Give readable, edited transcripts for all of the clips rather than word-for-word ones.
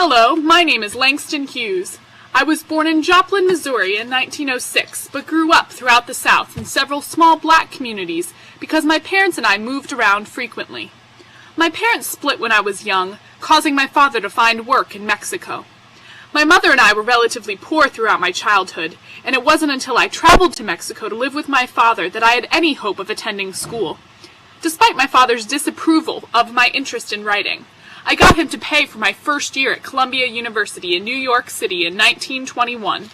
Hello, my name is Langston Hughes. I was born in Joplin, Missouri in 1906, but grew up throughout the South in several small black communities because my parents and I moved around frequently. My parents split when I was young, causing my father to find work in Mexico. My mother and I were relatively poor throughout my childhood, and it wasn't until I traveled to Mexico to live with my father that I had any hope of attending school. Despite my father's disapproval of my interest in writing, I got him to pay for my first year at Columbia University in New York City in 1921.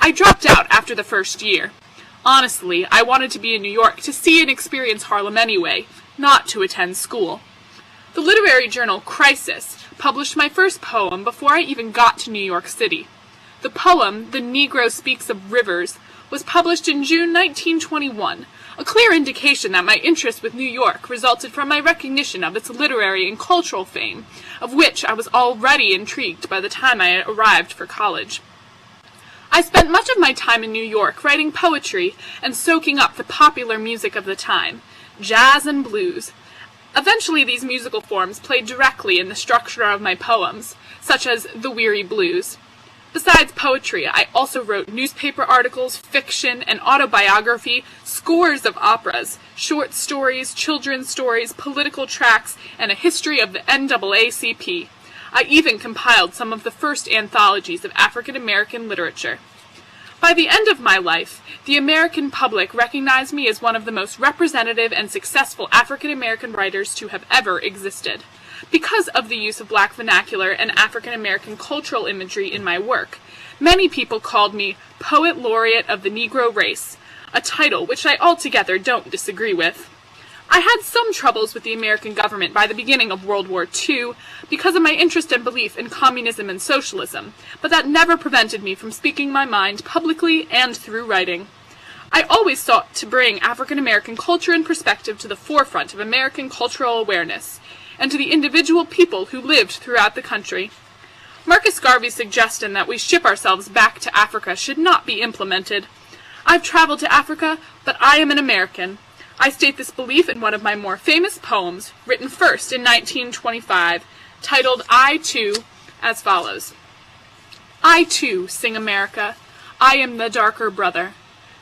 I dropped out after the first year. Honestly, I wanted to be in New York to see and experience Harlem anyway, not to attend school. The literary journal Crisis published my first poem before I even got to New York City. The poem, The Negro Speaks of Rivers, was published in June 1921, a clear indication that my interest with New York resulted from my recognition of its literary and cultural fame, of which I was already intrigued by the time I had arrived for college. I spent much of my time in New York writing poetry and soaking up the popular music of the time, jazz and blues. Eventually these musical forms played directly in the structure of my poems, such as The Weary Blues. Besides poetry, I also wrote newspaper articles, fiction, and autobiography, scores of operas, short stories, children's stories, political tracts, and a history of the NAACP. I even compiled some of the first anthologies of African American literature. By the end of my life, the American public recognized me as one of the most representative and successful African American writers to have ever existed. Because of the use of black vernacular and African American cultural imagery in my work, many people called me Poet Laureate of the Negro Race, a title which I altogether don't disagree with. I had some troubles with the American government by the beginning of World War II because of my interest and belief in communism and socialism, but that never prevented me from speaking my mind publicly and through writing. I always sought to bring African American culture and perspective to the forefront of American cultural awareness, and to the individual people who lived throughout the country. Marcus Garvey's suggestion that we ship ourselves back to Africa should not be implemented. I've traveled to Africa, but I am an American. I state this belief in one of my more famous poems, written first in 1925, titled I Too, as follows. I too sing America. I am the darker brother.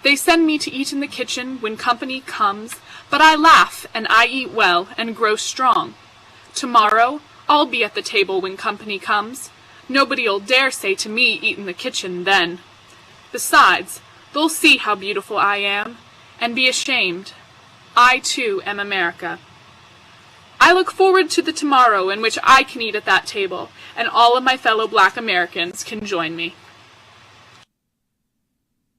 They send me to eat in the kitchen when company comes, but I laugh and I eat well and grow strong. Tomorrow, I'll be at the table when company comes. Nobody'll dare say to me, eat in the kitchen then. Besides, they'll see how beautiful I am, and be ashamed. I, too, am America. I look forward to the tomorrow in which I can eat at that table, and all of my fellow black Americans can join me.